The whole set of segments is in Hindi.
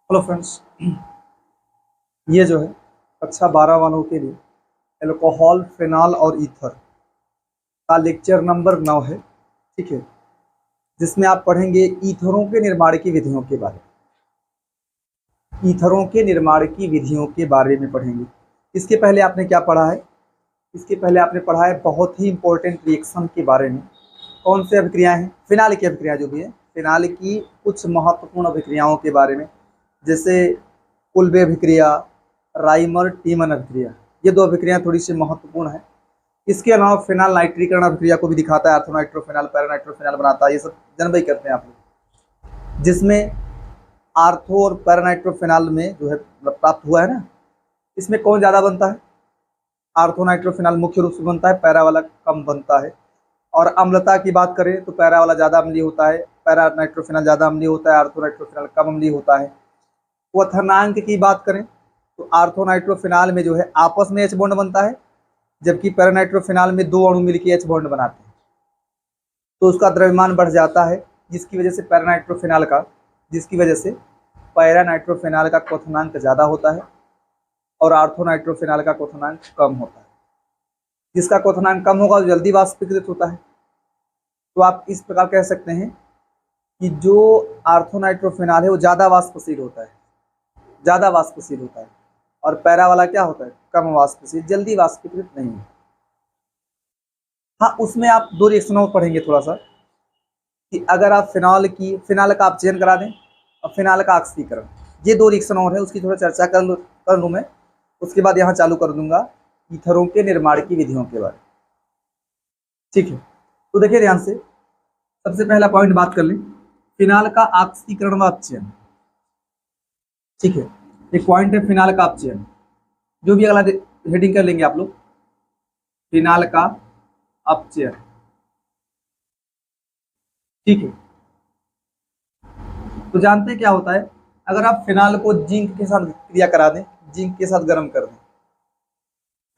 हेलो फ्रेंड्स, ये जो है कक्षा 12 वालों के लिए एल्कोहल, फिनॉल और ईथर का लेक्चर नंबर 9 है। ठीक है, जिसमें आप पढ़ेंगे ईथरों के निर्माण की विधियों के बारे में। ईथरों के निर्माण की विधियों के बारे में पढ़ेंगे। इसके पहले आपने क्या पढ़ा है? इसके पहले आपने पढ़ा है बहुत ही इंपॉर्टेंट रिएक्शन के बारे में। कौन से अभिक्रियाएं हैं? फिनाल की अभिक्रिया जो भी है, फिनाल की कुछ महत्वपूर्ण अभिक्रियाओं के बारे में, जैसे कुल्बे अभिक्रिया, राइमर टीमन अभिक्रिया। ये दो अभिक्रियाएं थोड़ी सी महत्वपूर्ण है। इसके अलावा फिनाल नाइट्रीकरण अभिक्रिया को भी दिखाता है, आर्थोनाइट्रोफिनाल, पैरानाइट्रोफिनाल बनाता है। ये सब जनवरी करते हैं आप लोग, जिसमें आर्थो और पैरानाइट्रोफिनाल में जो है प्राप्त हुआ है ना, इसमें कौन ज़्यादा बनता है? आर्थोनाइट्रोफिनाल मुख्य रूप से बनता है, पैरा वाला कम बनता है। और अम्लता की बात करें तो पैरा वाला ज़्यादा अम्लीय होता है, पैरानाइट्रोफिनाल ज़्यादा अम्लीय होता है, आर्थोनाइट्रोफिनाल कम अम्लीय होता है। क्वथनांक की बात करें तो आर्थोनाइट्रोफिनाल में जो है आपस में एच बॉन्ड बनता है, जबकि पैरानाइट्रोफिनाल में दो अणु मिलकर एच बॉन्ड बनाते हैं, तो उसका द्रव्यमान बढ़ जाता है, जिसकी वजह से पैरानाइट्रोफिनाल का क्वथनांक ज़्यादा होता है और आर्थोनाइट्रोफिनाल का क्वथनांक कम होता है। जिसका क्वथनांक कम होगा वो जल्दी वाष्पीकृत होता है। तो आप इस प्रकार कह सकते हैं कि जो आर्थोनाइट्रोफिनाल है वो ज़्यादा वाष्पशील होता है, और पैरा वाला क्या होता है? कम वाष्पशील, जल्दी वाष्पीकृत नहीं है। हाँ, उसमें आप दो रिएक्शन और पढ़ेंगे थोड़ा सा, कि अगर आप फिनाल का आप चयन करा दें और फिनाल का ऑक्सीकरण, ये दो रिएक्शन और है, उसकी थोड़ा चर्चा कर लूँ मैं। उसके बाद यहाँ चालू कर दूंगा ईथरों के निर्माण की विधियों के बारे में। ठीक है, तो देखिए ध्यान से, सबसे पहला पॉइंट बात कर लें, फिनाल का ऑक्सीकरण व अपचयन। ठीक है, एक पॉइंट है फिनाल का अपचयन, जो भी अगला हेडिंग कर लेंगे आप लोग, फिनाल का अपचयन। ठीक है, तो जानते हैं क्या होता है? अगर आप फिनाल को जिंक के साथ क्रिया करा दें, जिंक के साथ गर्म कर दें,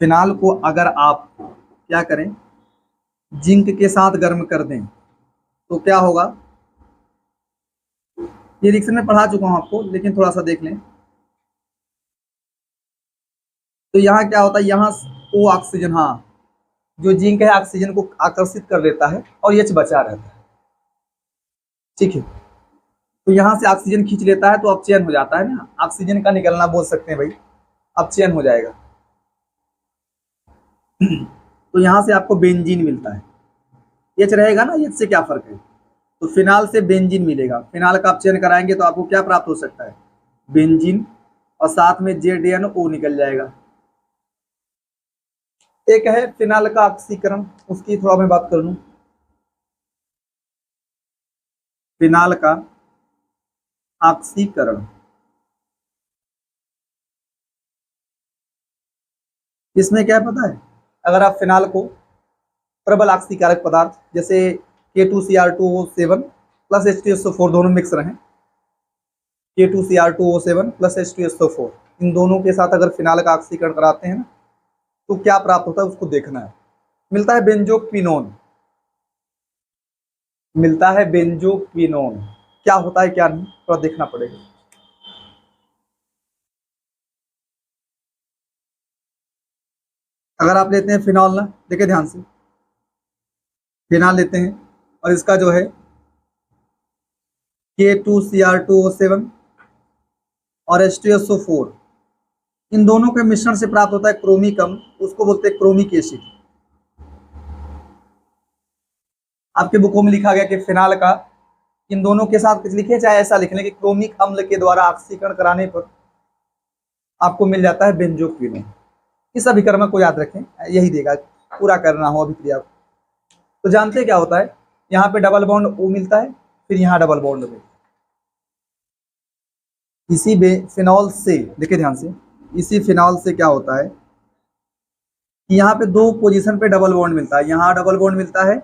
फिनाल को अगर आप क्या करें, जिंक के साथ गर्म कर दें, तो क्या होगा? ये रिएक्शन में पढ़ा चुका हूं आपको, लेकिन थोड़ा सा देख लें। तो यहाँ क्या होता है? यहाँ ओ ऑक्सीजन, हाँ, जो जिंक है ऑक्सीजन को आकर्षित कर लेता है और एच बचा रहता है। ठीक है, तो यहाँ से ऑक्सीजन खींच लेता है तो अपचयन हो जाता है ना, ऑक्सीजन का निकलना बोल सकते हैं भाई, अपचयन हो जाएगा। तो यहाँ से आपको बेंजीन मिलता है, एच रहेगा ना, एच से क्या फर्क है? तो फिनाल से बेंजीन मिलेगा। फिनाल का अपचयन कराएंगे तो आपको क्या प्राप्त हो सकता है? बेंजीन, और साथ में ZnO निकल जाएगा। एक है फिनाल का ऑक्सीकरण, उसकी थोड़ा मैं बात कर लूं। फिनाल का ऑक्सीकरण, इसमें क्या है पता है? अगर आप फिनाल को प्रबल ऑक्सीकारक पदार्थ जैसे K2Cr2O7 प्लस H2SO4 दोनों मिक्स रहे, K2Cr2O7 प्लस H2SO4, इन दोनों के साथ अगर फिनाल का ऑक्सीकरण कराते हैं ना, तो क्या प्राप्त होता है उसको देखना है। मिलता है बेंजोक्विनोन, मिलता है बेंजोक्विनोन। क्या होता है क्या नहीं, थोड़ा देखना पड़ेगा। अगर आप लेते हैं फिनॉल ना, देखिए ध्यान से, फिनाल लेते हैं और इसका जो है K2Cr2O7 और H2SO4, इन दोनों के मिश्रण से प्राप्त होता है क्रोमिक अम्ल, उसको बोलते हैं क्रोमिक एसिड। आपके बुकों में लिखा गया कि फिनाल का इन दोनों के साथ कुछ लिखे, चाहे ऐसा लिख लें कि क्रोमिक अम्ल के द्वारा ऑक्सीकरण कराने पर आपको मिल जाता है बेंजोक्विनोन। इस अभिकर्मक को याद रखें, यही देगा, पूरा करना हो अभिक्रिया। तो जानते हैं क्या होता है? यहाँ पे डबल बॉन्ड O मिलता है, फिर यहाँ डबल बॉन्ड O। इसी फिनॉल से, देखिए ध्यान से, इसी फिनॉल से क्या होता है कि यहाँ पे दो पोजीशन पे डबल बॉन्ड मिलता है, यहाँ डबल बॉन्ड मिलता है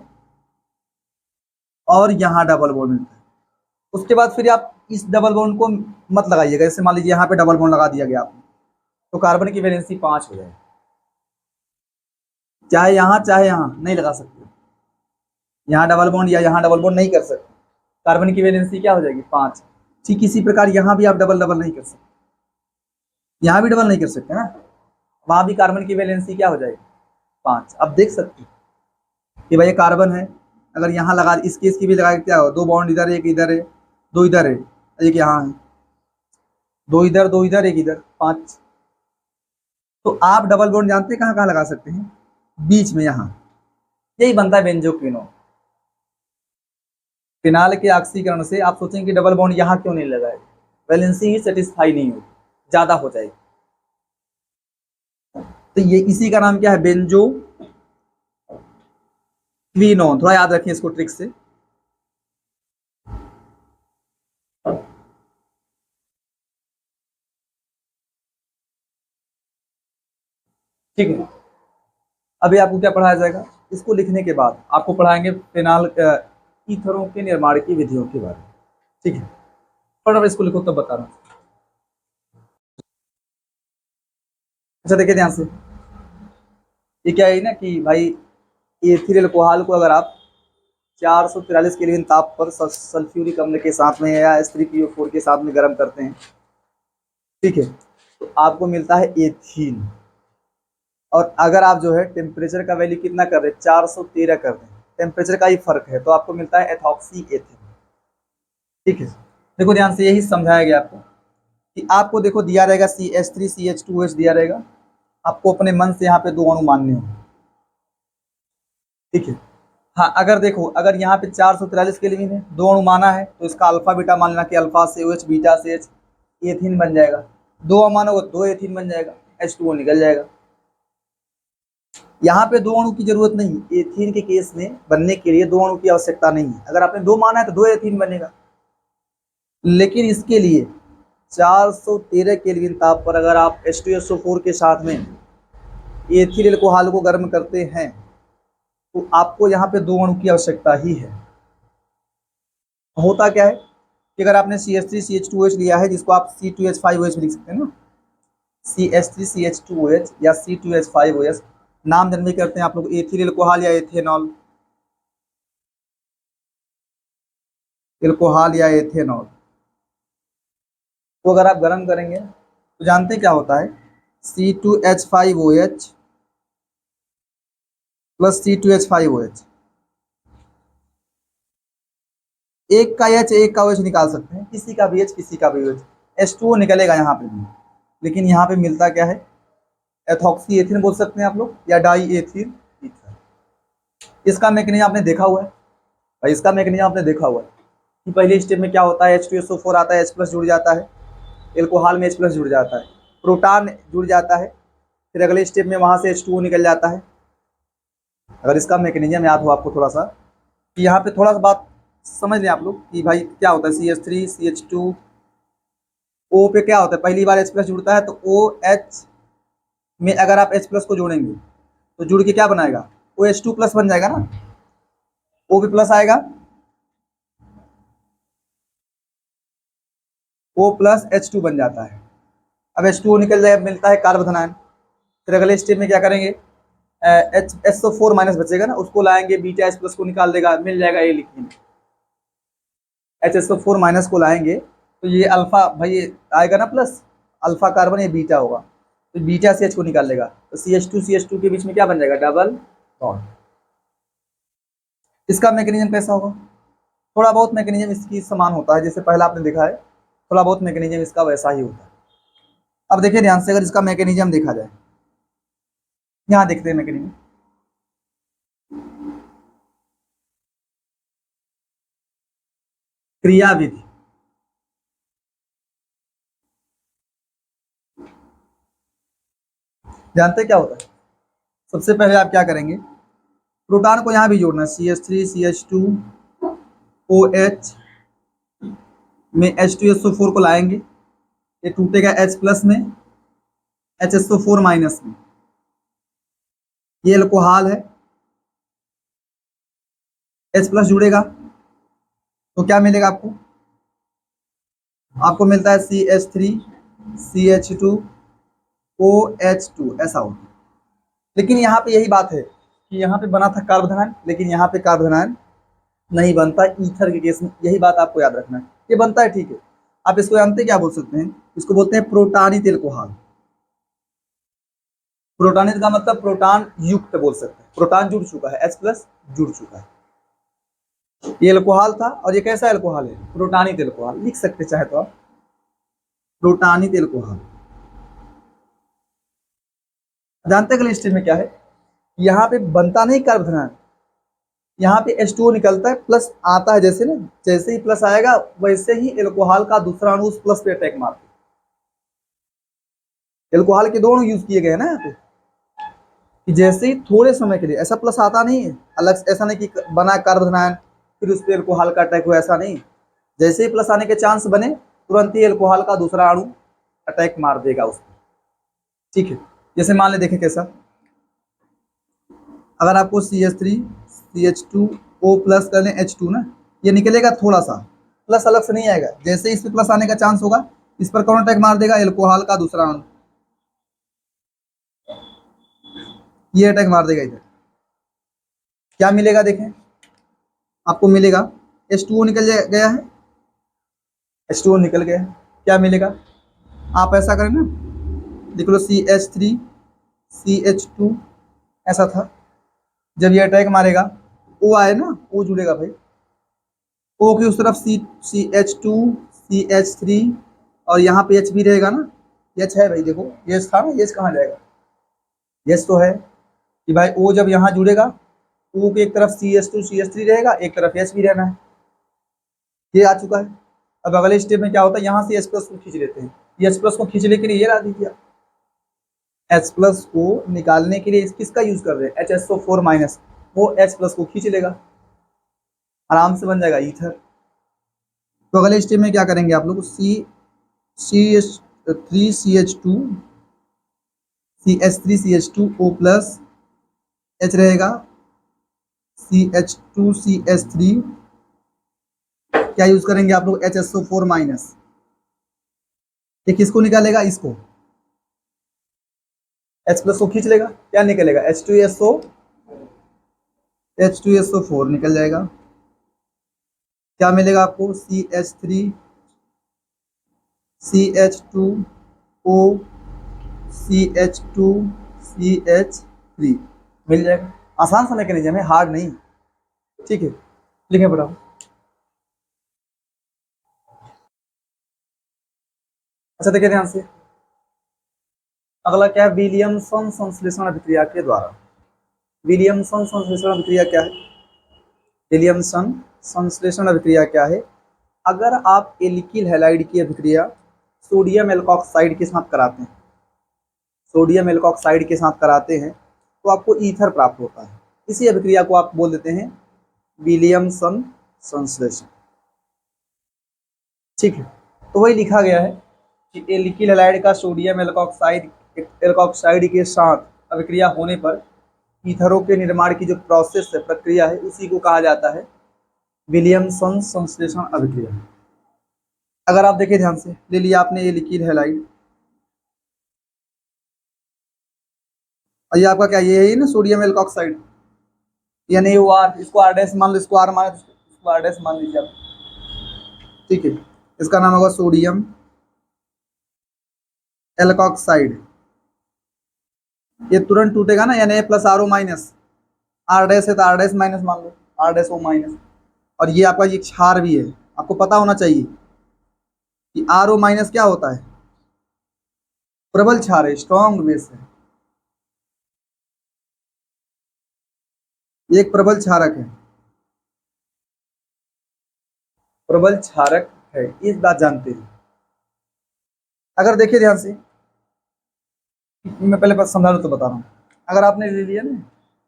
और यहाँ डबल बॉन्ड मिलता है। उसके बाद फिर आप इस डबल बॉन्ड को मत लगाइएगा, जैसे मान लीजिए यहाँ पे डबल बॉन्ड लगा दिया गया आपने, तो कार्बन की वैलेंसी 5 हो जाए, चाहे यहाँ नहीं लगा सकते, यहाँ डबल बॉन्ड या यहाँ डबल बॉन्ड नहीं कर सकते, कार्बन की वैलेंसी क्या हो जाएगी? 5। ठीक इसी प्रकार यहाँ भी आप डबल डबल नहीं कर सकते, यहाँ भी डबल नहीं कर सकते ना, वहाँ भी कार्बन की वैलेंसी क्या हो जाएगी 5। अब देख सकते हैं कि भाई ये कार्बन है, अगर यहाँ लगा इस केस की भी लगा क्या हो, 2 बॉन्ड इधर एक इधर है, 2 इधर है, एक यहाँ है, 2 इधर 2 इधर एक इधर, 5। तो आप डबल बॉन्ड जानते हैं कहाँ कहाँ लगा सकते हैं, बीच में यहाँ, यही बनता है बेंजोक्विनोन। फिनाल के ऑक्सीकरण से आप सोचेंगे कि डबल बॉन्ड यहाँ क्यों नहीं लगाए, वैलेंसी ही सेटिस्फाई नहीं होगी, ज्यादा हो जाएगी। तो ये इसी का नाम क्या है, बेंजोक्विनोन। थोड़ा याद रखिए इसको ट्रिक से। ठीक है, अभी आपको क्या पढ़ाया जाएगा, इसको लिखने के बाद आपको पढ़ाएंगे फिनाल ईथरों के निर्माण की विधियों के बारे में। ठीक है, फटाफट इसको लिखो तब बता रहा हूँ। अच्छा देखिए ध्यान से, ये क्या है ना कि भाई एथिल अल्कोहल को अगर आप 443 केल्विन ताप पर सल्फ्यूरिक अम्ल के साथ में या H3PO4 के साथ में गर्म करते हैं, ठीक है, तो आपको मिलता है एथीन। और अगर आप जो है टेम्परेचर का वैल्यू कितना कर रहे हैं, 413 कर रहे हैं, टेम्परेचर का ही फर्क है, तो आपको मिलता है एथॉक्सी एथिन। ठीक है, देखो ध्यान से, यही समझाया गया आपको कि आपको देखो दिया रहेगा CH3CH2OH दिया रहेगा, आपको अपने मन से यहाँ पे 2 अणु मानने होंगे। ठीक है, हाँ अगर देखो, अगर यहाँ पे 443 केल्विन है, 2 अणु माना है, तो इसका अल्फा बीटा मान लेना कि अल्फा से OH बीटा से H, एथिन बन जाएगा। 2 मानोगे 2 एथिन बन जाएगा, H2O निकल जाएगा। यहाँ पे 2 अणु की जरूरत नहीं, एथिन के केस में बनने के लिए 2 अणु की आवश्यकता नहीं है। अगर आपने 2 माना है तो 2 एथिन बनेगा, लेकिन इसके लिए 413 केल्विन ताप पर अगर आप H2SO4 के साथ में एथिल अल्कोहल को गर्म करते हैं तो आपको यहाँ पे 2 अणु की आवश्यकता ही है। होता क्या है कि अगर आपने CH3CH2OH लिया है, जिसको आप C2H5OH लिख सकते हैं ना, CH3CH2OH या C2H5OH, नाम जन्मे करते हैं आप लोग एथिल अल्कोहल या एथेनॉल, अल्कोहल या एथेनॉल। तो अगर आप गर्म करेंगे तो जानते हैं क्या होता है, C2H5OH प्लस C2H5OH, एक का H एक का OH निकाल सकते हैं, किसी का भी H किसी का भी OH, H2O निकलेगा यहाँ पे भी, लेकिन यहाँ पे मिलता क्या है, एथॉक्सी एथिन बोल सकते हैं आप लोग, या डाई एथिल ईथर। इसका मैकेनिज्म आपने देखा हुआ है भाई, इसका मैकेनिज्म आपने देखा हुआ है कि पहले स्टेप में क्या होता है, H2SO4 आता है, H प्लस जुड़ जाता है, एल्कोहल में H प्लस जुड़ जाता है, प्रोटॉन जुड़ जाता है, फिर अगले स्टेप में वहाँ से H2O निकल जाता है। अगर इसका मैकेनिज्म याद हो आपको थोड़ा सा, कि यहाँ पे थोड़ा सा बात समझ लें आप लोग कि भाई क्या होता है, CH3 CH2 O पे क्या होता है, पहली बार H प्लस जुड़ता है तो OH में अगर आप H प्लस को जोड़ेंगे तो जुड़ के क्या बनाएगा, OH2 प्लस बन जाएगा ना, O भी प्लस आएगा, O प्लस H2 बन जाता है। अब H2O निकल जाए, मिलता है कार्बन आयन। फिर अगले स्टेप में क्या करेंगे, SO4 माइनस बचेगा ना, उसको लाएंगे, बीटा H प्लस को निकाल देगा, मिल जाएगा ए लिखिए, HSO4 माइनस को लाएंगे तो ये अल्फा भाई ये आएगा ना प्लस, अल्फा कार्बन, ये बीटा होगा, तो बीटा से H को निकाल लेगा, तो CH2 के बीच में क्या बन जाएगा, डबल बॉन्ड। इसका मैकेनिज्म कैसा होगा, थोड़ा बहुत मैकेनिज्म इसकी समान होता है, जैसे पहला आपने देखा है, थोड़ा बहुत मैकेनिज्म इसका वैसा ही होता है। अब देखिए ध्यान से, अगर इसका मैकेनिज्म देखा जाए, यहाँ देखते हैं मैकेनिज्म, क्रिया विधि। जानते हैं क्या होता है, सबसे पहले आप क्या करेंगे, प्रोटॉन को यहाँ भी जोड़ना है, CH3 CH2OH में H2SO4 को लाएंगे, ये टूटेगा H प्लस में, HSO4 माइनस में, ये अल्कोहल है, H प्लस जुड़ेगा तो क्या मिलेगा आपको, आपको मिलता है CH3CH2OH2, ऐसा होता है। लेकिन यहाँ पे यही बात है कि यहाँ पे बना था कार्बन आयन, लेकिन यहाँ पे कार्बन आयन नहीं बनता ईथर के केस में, यही बात आपको याद रखना है। ये बनता है ठीक है, आप इसको जानते क्या बोल सकते हैं, इसको बोलते हैं प्रोटानित एल्कोहल। प्रोटानित का मतलब प्रोटॉन युक्त बोल सकते हैं, प्रोटॉन जुड़ चुका है, H+ जुड़ चुका है। ये एल्कोहल था, और ये कैसा एल्कोहल है, प्रोटानित एल्कोहल लिख सकते चाहे तो आप, प्रोटानित एल्कोहल। जानते हैं स्टेज में क्या है, यहाँ पे बनता नहीं कार्बोधनायन, यहाँ पे H2O निकलता है, प्लस आता है, जैसे ना, जैसे ही प्लस आएगा वैसे ही एल्कोहल का दूसरा अणु उस प्लस पे अटैक मारता है। एल्कोहल के दो अणु यूज किए गए हैं ना यहाँ पे, कि जैसे ही थोड़े समय के लिए, ऐसा प्लस आता नहीं है अलग से, ऐसा नहीं कि बना कार्बोधनायन फिर उस पर एल्कोहल का अटैक हुआ, ऐसा नहीं। जैसे ही प्लस आने के चांस बने, तुरंत ही एल्कोहल का दूसरा अणु अटैक मार देगा उस पर, ठीक है। जैसे मान ले, देखें कैसा, अगर आपको CH3 CH2O+ कर लें H2 ना, ये निकलेगा थोड़ा सा, प्लस अलग से नहीं आएगा, जैसे इस पे प्लस आने का चांस होगा, इस पर कौन अटैक मार देगा, एल्कोहल का दूसरा अणु, ये अटैक मार देगा इधर। क्या मिलेगा देखें, आपको मिलेगा H2O निकल गया है, H2O निकल गया है, क्या मिलेगा, आप ऐसा करें ना, लिख लो CH3 CH2, ऐसा था। जब ये अटैक मारेगा, O आए ना, O जुड़ेगा भाई, O की उस तरफ CH2 CH3, और यहाँ पे H भी रहेगा ना, H है भाई, देखो H था ना, H कहाँ जाएगा, H तो है, कि भाई O जब यहाँ जुड़ेगा, O के एक तरफ CH2 CH3 रहेगा, एक तरफ H भी रहना है, ये आ चुका है। अब अगले स्टेप में क्या होता है, यहाँ से H+ को खींच लेते हैं, ये H+ को खींचने के लिए ये ला दीजिए, H+ को निकालने के लिए किसका यूज कर रहे हैं, HSO4-, वो H+ को खींच लेगा, आराम से बन जाएगा ईथर। तो अगले स्टेप में क्या करेंगे आप लोग, CH3CH2 CH3CH2O+, H रहेगा, CH2CH3, क्या यूज करेंगे आप लोग, HSO4-, ये किसको निकालेगा, इसको, H+ को खींच लेगा, क्या निकलेगा, H2SO4 निकल जाएगा। क्या मिलेगा आपको, CH3 CH2O CH2 CH3 मिल जाएगा। आसान सा मैकेनिज्म है, हार्ड नहीं, ठीक है। लिखें बड़ा, अच्छा देखिए ध्यान से, अगला क्या है, विलियमसन संश्लेषण अभिक्रिया के द्वारा। विलियमसन संश्लेषण अभिक्रिया क्या है, विलियमसन संश्लेषण अभिक्रिया क्या है, अगर आप एल्किल हैलाइड की अभिक्रिया सोडियम एल्कोक्साइड के साथ कराते हैं, सोडियम एल्कोक्साइड के साथ कराते हैं, तो आपको ईथर प्राप्त होता है। इसी अभिक्रिया को आप बोल देते हैं विलियमसन संश्लेषण, ठीक है। तो वही लिखा गया है कि एल्किल हैलाइड का सोडियम एल्कोक्साइड के साथ अभिक्रिया होने पर ईथरों के निर्माण की जो प्रोसेस है, प्रक्रिया है, उसी को कहा जाता है विलियमसन संश्लेषण अभिक्रिया। अगर आप देखिए ध्यान से, ले लिया आपने एल्किल हैलाइड, और ये आपका क्या, ये है ना सोडियम एल्कोक्साइड, यानी वो आर, इसको R' मान लो, इसको R मान, इसको R' मान लीजिए आप, ठीक है। इसका नाम होगा सोडियम एल्कोक्साइड, ये तुरंत टूटेगा ना, यानी A+RO-, R' है तो R' माइनस मान लो, R'(O-), और ये आपका ये क्षार भी है, आपको पता होना चाहिए कि RO- क्या होता है, प्रबल क्षार है, स्ट्रॉन्ग बेस है, ये एक प्रबल क्षारक है, प्रबल क्षारक है, इस बात जानते हैं। अगर देखिए ध्यान से, मैं पहले बात समझा दूं तो बता रहा हूँ, अगर आपने ले लिया ना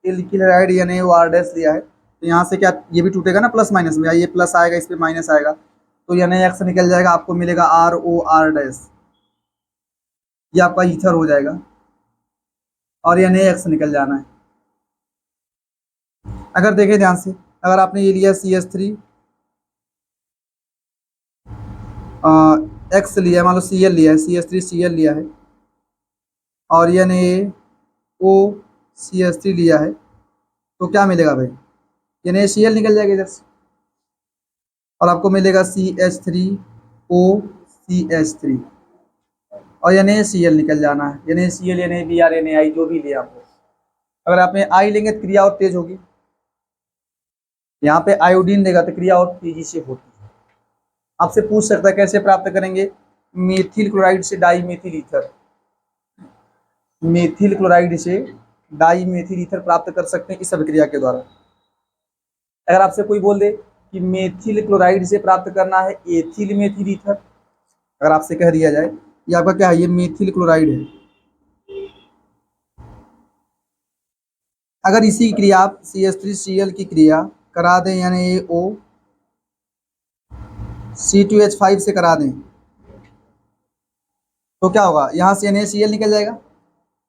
एल्किल हैलाइड, यानी वो R' लिया है, तो यहाँ से क्या, ये भी टूटेगा ना प्लस माइनस में, ये प्लस आएगा, इस पे माइनस आएगा, तो यानी X निकल जाएगा, आपको मिलेगा ROR', ये आपका ईथर हो जाएगा, और यानी X निकल जाना है। अगर देखें ध्यान से, अगर आपने ये लिया CH3 X लिया है, मान लो Cl लिया है, CH3Cl लिया है, और यानी O CH3 लिया है, तो क्या मिलेगा भाई, यानी Cl निकल जाएगा इधर से, और आपको मिलेगा CH3O CH3 और NaCl निकल जाना है। NaCl, NaBr, NaI जो भी ले आपको, अगर आप में आई लेंगे तो क्रिया और तेज होगी, यहाँ पे आयोडीन देगा तो क्रिया और तेजी से होती है। आपसे पूछ सकता है कैसे प्राप्त करेंगे, मेथिल क्लोराइड से dimethyl ether, methyl chloride से डाई मेथिल ईथर प्राप्त कर सकते हैं इस अभिक्रिया के द्वारा। अगर आपसे कोई बोल दे कि मेथिल क्लोराइड से प्राप्त करना है एथिल मेथिल ईथर, अगर आपसे कह दिया जाए ये आपका क्या है, ये मेथिल क्लोराइड है, अगर इसी क्रिया आप CH3Cl की क्रिया करा दें यानी O C2H5 से करा दें तो क्या होगा, यहाँ से NaCl निकल जाएगा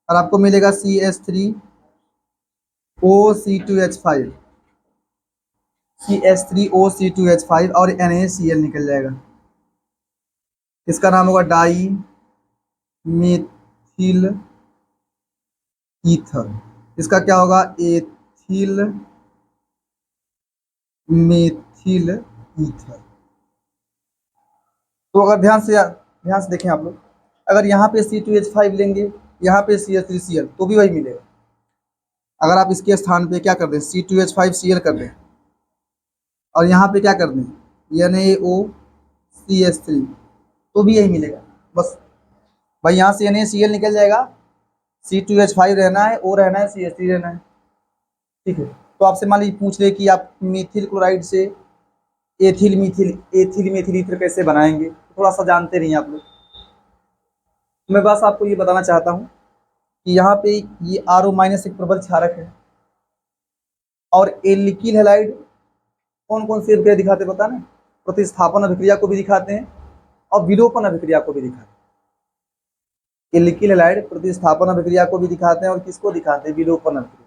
और आपको मिलेगा CH3OC2H5, CH3OC2H5 और NaCl निकल जाएगा। इसका नाम होगा डाई मेथिल ईथर। इसका क्या होगा, एथिल मेथिल ईथर। तो अगर ध्यान से देखें आप लोग, अगर यहाँ पे C2H5 लेंगे, यहाँ पे CH3Cl तो भी वही मिलेगा। अगर आप इसके स्थान पे क्या कर दें, C2H5Cl कर दें और यहाँ पे क्या कर दें, NaOCH3 तो भी यही मिलेगा। बस भाई यहाँ से NaCl निकल जाएगा, C2H5 रहना है, O रहना है, CH3 रहना है, ठीक है। तो आपसे मान लीजिए पूछ ले कि आप मिथिल क्लोराइड से एथिल मेथिल ईथर कैसे बनाएंगे, थोड़ा सा जानते नहीं आप लोग। मैं बस आपको ये बताना चाहता हूँ कि यहाँ पे ये RO- एक प्रबल क्षारक है और एल्किल हैलाइड कौन कौन सी अभिक्रिया दिखाते हैं पता ना, प्रतिस्थापन अभिक्रिया को भी दिखाते हैं और विलोपन अभिक्रिया को भी दिखाते हैं। एल्किल हैलाइड प्रतिस्थापन अभिक्रिया को भी दिखाते हैं और किसको दिखाते हैं, विलोपन अभिक्रिया।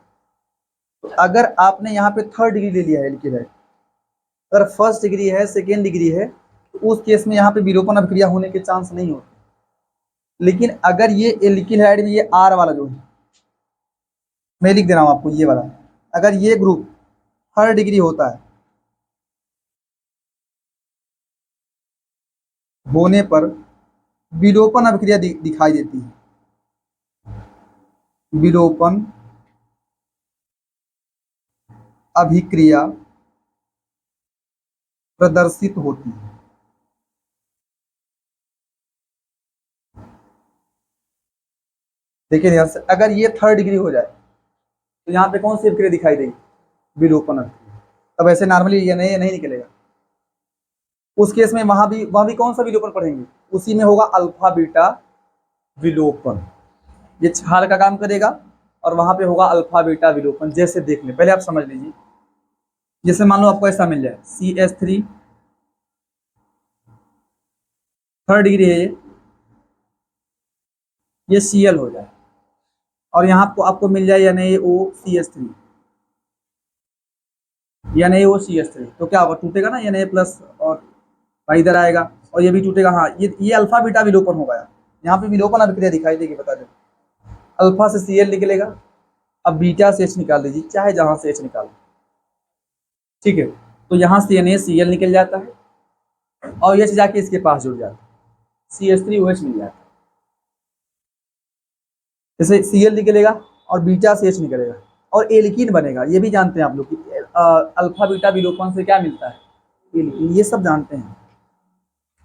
तो अगर आपने यहाँ पे 3rd डिग्री ले लिया है एल्किल हैलाइड, अगर 1st डिग्री है, 2nd डिग्री है, तो उस केस में यहाँ पे विलोपन अभिक्रिया होने के चांस नहीं होते। लेकिन अगर ये एल्किल हैलाइड में ये R वाला जो है, मैं लिख दे रहा हूँ आपको ये वाला, अगर ये ग्रुप 3rd डिग्री होता है होने पर विलोपन अभिक्रिया दिखाई देती है, विलोपन अभिक्रिया प्रदर्शित होती है। देखिए ध्यान से, अगर ये 3rd डिग्री हो जाए तो यहाँ पे कौन सी अभिक्रिया दिखाई देगी, विलोपन अभिक्रिया। तब ऐसे नॉर्मली ये नहीं निकलेगा। उस केस में वहां भी कौन सा विलोपन पढ़ेंगे, उसी में होगा अल्फा बीटा विलोपन, ये क्षार का काम करेगा और वहां पे होगा अल्फा बीटा विलोपन। जैसे देख लें, पहले आप समझ लीजिए, जैसे मान लो आपको ऐसा मिल जाए CH3 3rd डिग्री है ये Cl हो जाए और यहाँ आपको मिल जाए NaOCH3, NaOCH3 तो क्या होगा, टूटेगा ना Na प्लस और इधर आएगा और ये भी टूटेगा। हाँ, ये अल्फा बीटा विलोपन होगा, यहाँ पे विलोपन अभिक्रिया दिखाई देगी, बता दें। अल्फा से Cl निकलेगा, अब बीटा से H निकाल दीजिए, चाहे जहां से H निकाल, ठीक है। तो यहाँ से NaCl निकल जाता है और H जाके इसके पास जुड़ जाता है, CH3OH मिल जाता है। जैसे Cl निकलेगा और बीटा से H निकलेगा और एल्कीन बनेगा। ये भी जानते हैं आप लोग कि अल्फा बीटा विलोपन से क्या मिलता है, एल्कीन, ये सब जानते हैं।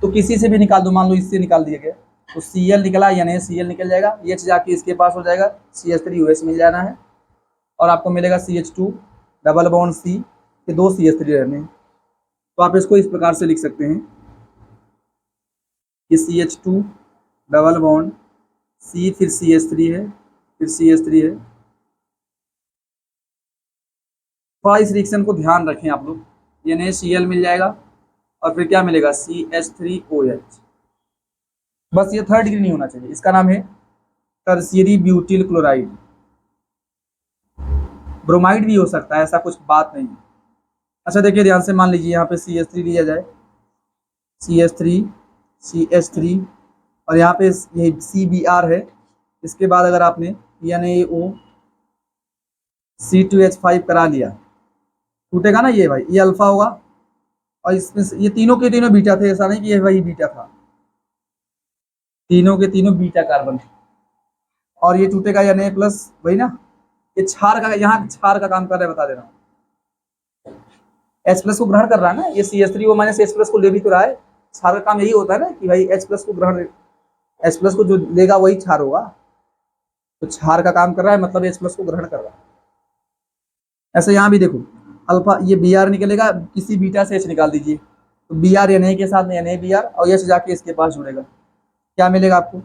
तो किसी से भी निकाल दो, मान लो इससे निकाल दिया गया तो Cl निकला, NaCl निकल जाएगा, H जाके इसके पास हो जाएगा, CH3OH मिल जाना है और आपको मिलेगा CH2 डबल बॉन्ड C के 2 CH3 रहने हैं। तो आप इसको इस प्रकार से लिख सकते हैं कि CH2 डबल बॉन्ड C, फिर CH3 है, फिर CH3 है। थोड़ा इस रिएक्शन को ध्यान रखें आप लोग, NaCl मिल जाएगा और फिर क्या मिलेगा, CH3OH। बस ये 3rd डिग्री नहीं होना चाहिए, इसका नाम है टर्शियरी ब्यूटिल क्लोराइड। ब्रोमाइड भी हो सकता है, ऐसा कुछ बात नहीं है। अच्छा देखिए ध्यान से, मान लीजिए यहाँ पे CH3 लिया जाए, CH3 CH3 और यहाँ पे यही CBr है। इसके बाद अगर आपने NaO C2H5 करा लिया, टूटेगा ना ये भाई, ये अल्फा होगा और इसमें ये तीनों के तीनों बीटा थे, ऐसा नहीं कि ये वही बीटा था। तीनों के तीनों बीटा कार्बन, और ये टूटेगा Na प्लस, वही ना, ये क्षार का, यहाँ क्षार का काम कर रहा है, बता दे रहा हूँ। H प्लस को ग्रहण कर रहा है ना, ये CH3 वो माइनस H प्लस को ले भी तो रहा है। क्षार का काम यही होता है ना कि भाई H प्लस को ग्रहण, H प्लस को जो लेगा वही क्षार होगा, तो क्षार का काम कर रहा है, मतलब H प्लस को ग्रहण कर रहा है। ऐसे यहाँ भी देखो, अल्फा ये Br निकलेगा, किसी बीटा से H निकाल दीजिए, तो Br Na के साथ NaBr और H जाके इसके पास जुड़ेगा, क्या मिलेगा आपको?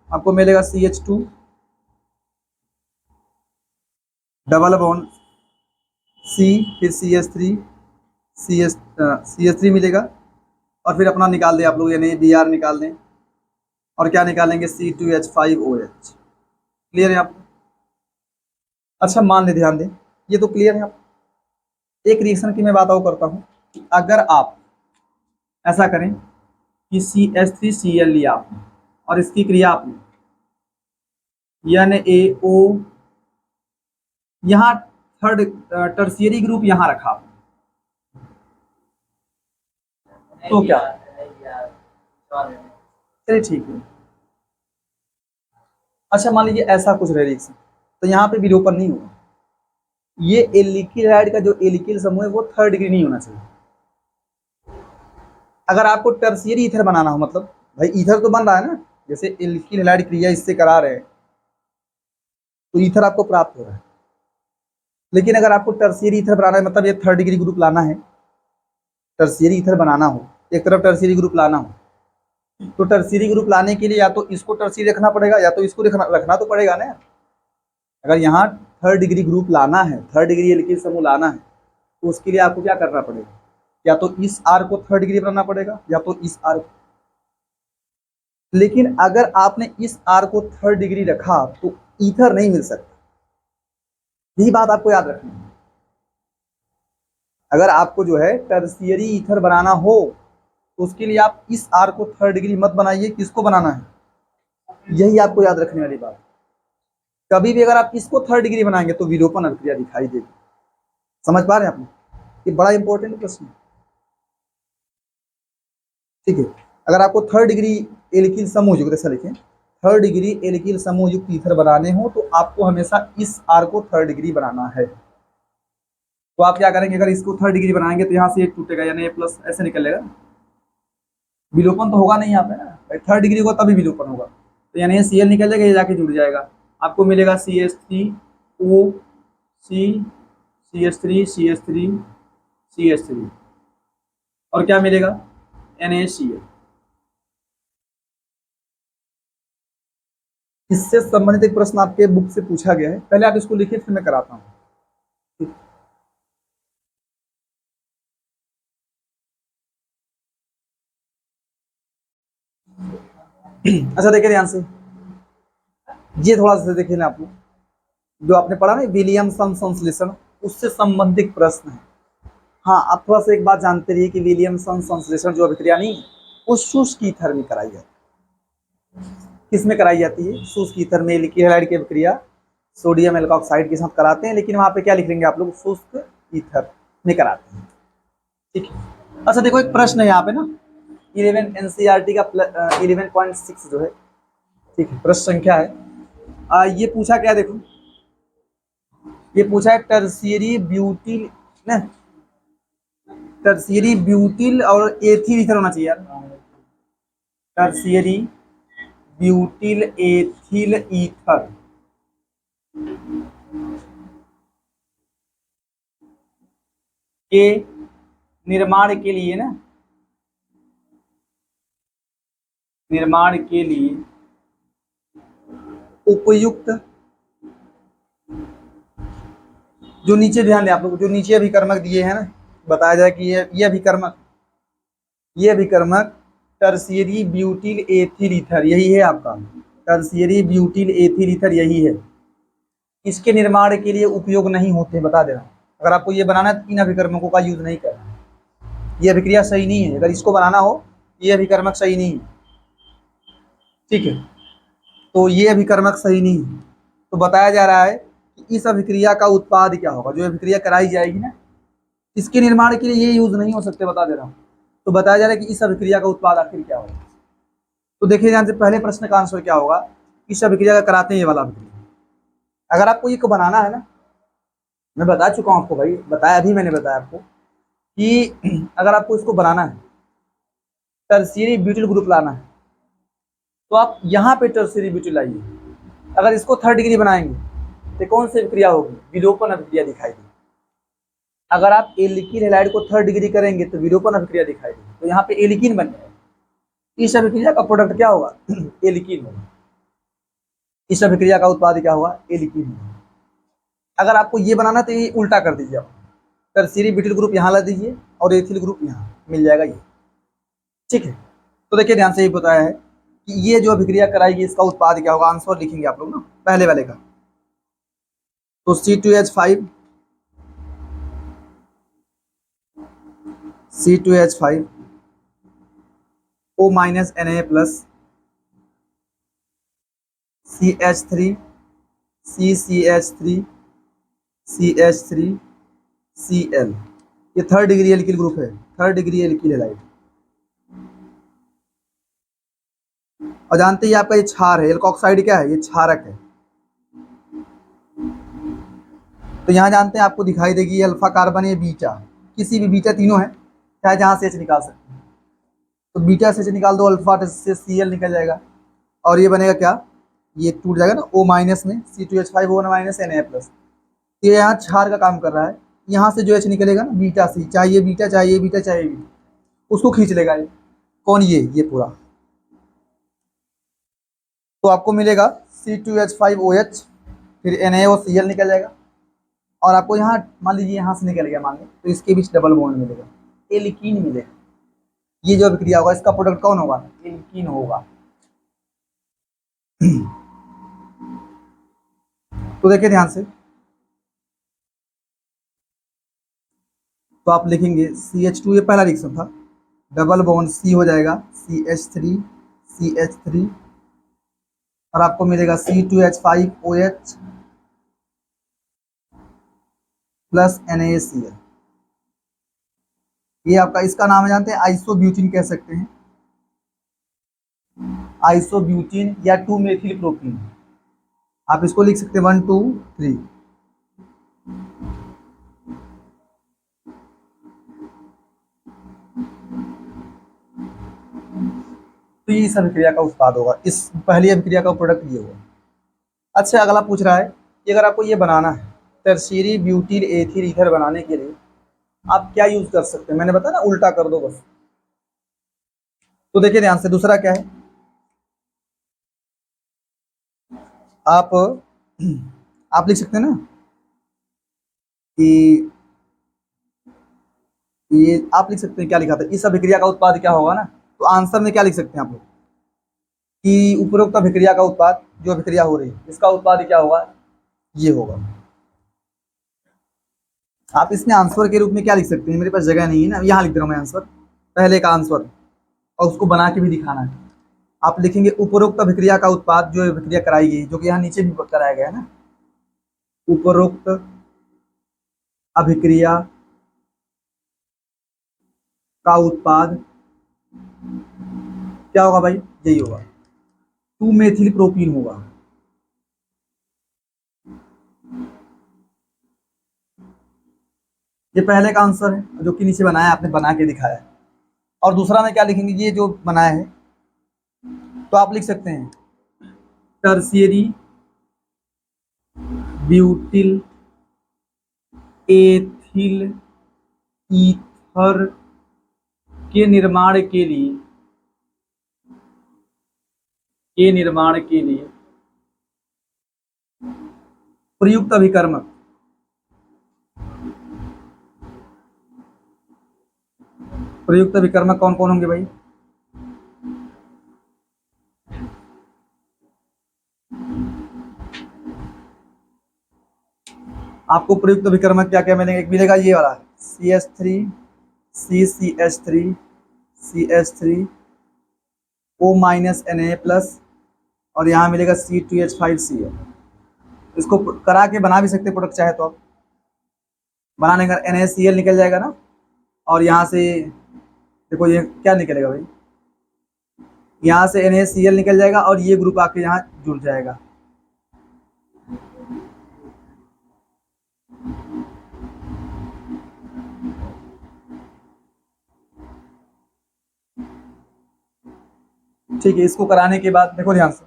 आपको मिलेगा CH2 डबल बॉन्ड C, फिर CH3 मिलेगा, और फिर अपना निकाल दें आप लोग, यानी Br निकाल दें, और क्या निकालेंगे? C2H5OH। क्लियर है आपको? अच्छा मान ले, ध्यान दें, ये तो क्लियर है आप। एक रिएक्शन की मैं बात और करता हूँ कि अगर आप ऐसा करें कि CH3Cl लिया आपने और इसकी क्रिया आपने NaO, यहाँ थर्ड टर्शियरी ग्रुप यहाँ रखा आपने, तो क्या? चलिए ठीक है। अच्छा मान लीजिए ऐसा कुछ रहे रिएक्शन, तो यहाँ पे विलोपन नहीं होगा। ये एल्किल हैलाइड का जो एल्किल समूह है वो थर्ड डिग्री नहीं होना चाहिए। अगर आपको टर्शियरी ईथर बनाना हो, मतलब भाई ईथर तो बन रहा है ना, जैसे एल्किल हैलाइड क्रिया इससे करा रहे हैं तो ईथर आपको प्राप्त हो रहा है। लेकिन अगर आपको टर्शियरी ईथर बनाना है, मतलब ये थर्ड डिग्री ग्रुप लाना है, टर्शियरी ईथर बनाना हो, एक तरफ टर्शियरी ग्रुप लाना हो, तो टर्शियरी ग्रुप लाने के लिए या तो इसको टर्शियरी रखना पड़ेगा या तो इसको रखना तो पड़ेगा ना। अगर यहाँ थर्ड डिग्री ग्रुप लाना है, थर्ड डिग्री एल्किल समूह लाना है, तो उसके लिए आपको क्या करना पड़ेगा? या तो इस आर को थर्ड डिग्री बनाना पड़ेगा या तो इस आर को। लेकिन अगर आपने इस आर को थर्ड डिग्री रखा तो ईथर नहीं मिल सकता, यही बात आपको याद रखनी है। अगर आपको जो है टर्शियरी ईथर बनाना हो तो उसके लिए आप इस आर को थर्ड डिग्री मत बनाइए, किसको बनाना है? यही आपको याद रखने वाली बात। कभी भी अगर आप इसको थर्ड डिग्री बनाएंगे तो विलोपन अभिक्रिया दिखाई देगी। समझ पा रहे हैं आप? ये बड़ा इंपॉर्टेंट प्रश्न है, ठीक है। अगर आपको थर्ड डिग्री एल्किल समूह युक्त, ऐसा लिखें, थर्ड डिग्री एल्किल समूह युक्त ईथर बनाने हो तो आपको हमेशा इस आर को थर्ड डिग्री बनाना है। तो आप क्या करेंगे? अगर इसको थर्ड डिग्री बनाएंगे तो यहाँ से एक टूटेगा, यानी A+ ऐसे निकलेगा, विलोपन तो होगा नहीं यहाँ पे ना, थर्ड डिग्री होगा तभी विलोपन होगा, तो यानी Cl निकल जाएगा, ये जाके जुड़ जाएगा, आपको मिलेगा CH3O C CH3 और क्या मिलेगा? NaCl। इससे संबंधित एक प्रश्न आपके बुक से पूछा गया है, पहले आप इसको लिखिए फिर मैं कराता हूँ। अच्छा देखिए ध्यान से, ये थोड़ा सा देखिए ना आप लोग, जो आपने पढ़ा ना विलियमसन संश्लेषण, उससे संबंधित प्रश्न है। हाँ, आप थोड़ा सा एक बात जानते रहिए कि विलियमसन संश्लेषण जो अभिक्रिया नहीं, वो शुष्क ईथर में कराई जाती है। किस में कराई जाती है? शुष्क ईथर में एल्किल हैलाइड की अभिक्रिया सोडियम एल्कोक्साइड के साथ कराते हैं, लेकिन वहां पे क्या लिख लेंगे आप लोग? शुष्क ईथर में कराते हैं, ठीक है। अच्छा देखो एक प्रश्न है यहाँ पे ना, 11 NCERT का 11.6 जो है, ठीक है, प्रश्न संख्या है। ये पूछा क्या, देखो ये पूछा है टर्शियरी ब्यूटिल ना, टर्शियरी ब्यूटिल और एथिल ईथर होना चाहिए यार, टर्शियरी ब्यूटिल एथिल ईथर के निर्माण के लिए ना, निर्माण के लिए उपयुक्त, जो नीचे ध्यान दें आप लोग, जो नीचे अभिकर्मक दिए हैं ना, बताया जाए कि ये अभिकर्मक टर्शियरी ब्यूटिल एथिल ईथर यही है आपका, टर्शियरी ब्यूटिल एथिल ईथर यही है। इसके निर्माण के लिए उपयोग नहीं होते, बता दे रहा हूँ। अगर आपको ये बनाना है तो इन अभिकर्मकों का यूज नहीं करना, ये अभिक्रिया सही नहीं है। अगर इसको बनाना हो ये अभिकर्मक सही नहीं है, ठीक है, तो ये अभिकर्मक सही नहीं है। तो बताया जा रहा है कि इस अभिक्रिया का उत्पाद क्या होगा, जो अभिक्रिया कराई जाएगी ना, इसके निर्माण के लिए ये यूज नहीं हो सकते, बता दे रहा हूँ। तो बताया जा रहा है कि इस अभिक्रिया का उत्पाद आखिर क्या होगा? तो देखिए ध्यान से, पहले प्रश्न का आंसर क्या होगा, इस अभिक्रिया का कराते हैं ये वाला अभिक्रिया। अगर आपको ये को बनाना है ना, मैं बता चुका हूँ आपको भाई, बताया अभी मैंने बताया आपको कि अगर आपको इसको बनाना है, टर्शियरी ब्यूटिल ग्रुप लाना है, तो आप यहाँ पे टर्शियरी ब्यूटिल लाइए। अगर इसको थर्ड डिग्री बनाएंगे तो कौन सी अभिक्रिया होगी, विलोपन अभिक्रिया दिखाई देगी। अगर आप एल्किल हैलाइड को थर्ड डिग्री करेंगे तो विलोपन अभिक्रिया दिखाई देगी, तो यहाँ पे एल्कीन बन जाएगा। इस अभिक्रिया का प्रोडक्ट क्या होगा, एल्कीन होगा। इस अभिक्रिया का उत्पाद क्या होगा, एल्कीन होगा। अगर आपको ये बनाना तो ये उल्टा कर दीजिए आप, टर्शियरी ब्यूटिल ग्रुप यहाँ ला दीजिए और एथिल ग्रुप यहाँ, मिल जाएगा ये। ठीक है, तो देखिए ध्यान से ये बताया है कि ये जो अभिक्रिया कराएगी इसका उत्पाद क्या होगा। आंसर लिखेंगे आप लोग ना पहले वाले का, तो C2H5 O minus Na plus CH3 CCH3 CH3 Cl, ये थर्ड डिग्री एल्किल ग्रुप है, थर्ड डिग्री एल्किल हैलाइड। और जानते हैं आपका ये क्षार है, एल्कोक्साइड क्या है, ये क्षारक है। तो यहाँ जानते हैं आपको दिखाई देगी अल्फा कार्बन या बीटा, किसी भी बीटा, तीनों है, चाहे जहाँ से H निकाल सकते हैं। तो बीटा से H निकाल दो, अल्फा से Cl निकल जाएगा और ये बनेगा क्या, ये टूट जाएगा ना O माइनस में C2H5O माइनस Na प्लस। ये यहाँ क्षार का काम कर रहा है, यहाँ से जो H निकलेगा ना बीटा से, चाहे ये बीटा चाहे ये बीटा चाहे ये बीटा, उसको खींच लेगा ये कौन, ये पूरा। तो आपको मिलेगा C2H5OH, फिर NaOCl निकल जाएगा और आपको यहाँ मान लीजिए यहाँ से निकल गया मान लो, तो इसके बीच डबल बॉन्ड मिलेगा, एल्कीन मिलेगा। ये जो अभिक्रिया होगा इसका प्रोडक्ट कौन होगा, एल्कीन होगा। तो देखिए ध्यान से, तो आप लिखेंगे CH2, ये पहला रिएक्शन था, डबल बॉन्ड C हो जाएगा CH3 और आपको मिलेगा C2H5OH प्लस NaCl। ये आपका, इसका नाम है जानते हैं, आइसोब्यूटिन कह सकते हैं, आइसोब्यूटिन या 2 मेथिल प्रोपीन, आप इसको लिख सकते हैं 1 2 3। तो ये इस अभिक्रिया का उत्पाद होगा, इस पहली अभिक्रिया का प्रोडक्ट ये होगा। अच्छा, अगला पूछ रहा है कि अगर आपको ये बनाना है टर्शियरी ब्यूटिल एथिल ईथर बनाने के लिए आप क्या यूज कर सकते हैं, मैंने बताया ना उल्टा कर दो बस। तो देखिए ध्यान से, दूसरा क्या है, आप लिख सकते हैं ना कि ये आप लिख सकते हैं, क्या लिखा था, इस अभिक्रिया का उत्पाद क्या होगा ना, तो आंसर में क्या लिख सकते हैं आप लोग कि उपरोक्त अभिक्रिया का उत्पाद, जो अभिक्रिया हो रही है इसका उत्पाद क्या होगा, ये होगा। आप इसमें आंसर के रूप में क्या लिख सकते हैं, मेरे पास जगह नहीं है ना, यहाँ लिख दे रहा हूँ मैं आंसर, पहले का आंसर, और उसको बना के भी दिखाना है। आप लिखेंगे उपरोक्त अभिक्रिया का उत्पाद, जो अभिक्रिया कराई गई, जो कि यहाँ नीचे भी कराया गया है ना, उपरोक्त अभिक्रिया का उत्पाद क्या होगा भाई, यही होगा, 2 मेथिल प्रोपीन होगा। ये पहले का आंसर है जो कि नीचे बनाया, आपने बना के दिखाया है। और दूसरा में क्या लिखेंगे, ये जो बनाया है, तो आप लिख सकते हैं टर्शियरी ब्यूटिल एथिल ईथर के निर्माण के लिए प्रयुक्त अभिकर्मक, प्रयुक्त अभिकर्मक कौन कौन होंगे भाई, आपको प्रयुक्त अभिकर्मक क्या क्या मिलेंगे, एक मिलेगा ये वाला CH3 CCH3 CH3 O minus Na plus और यहाँ मिलेगा C2H5Cl। इसको करा के बना भी सकते प्रोडक्ट चाहे तो, आप बनाने का NaCl निकल जाएगा ना, और यहाँ से देखो ये क्या निकलेगा भाई, यहाँ से NaCl निकल जाएगा और ये ग्रुप आके यहाँ जुड़ जाएगा। ठीक है, इसको कराने के बाद देखो ध्यान से,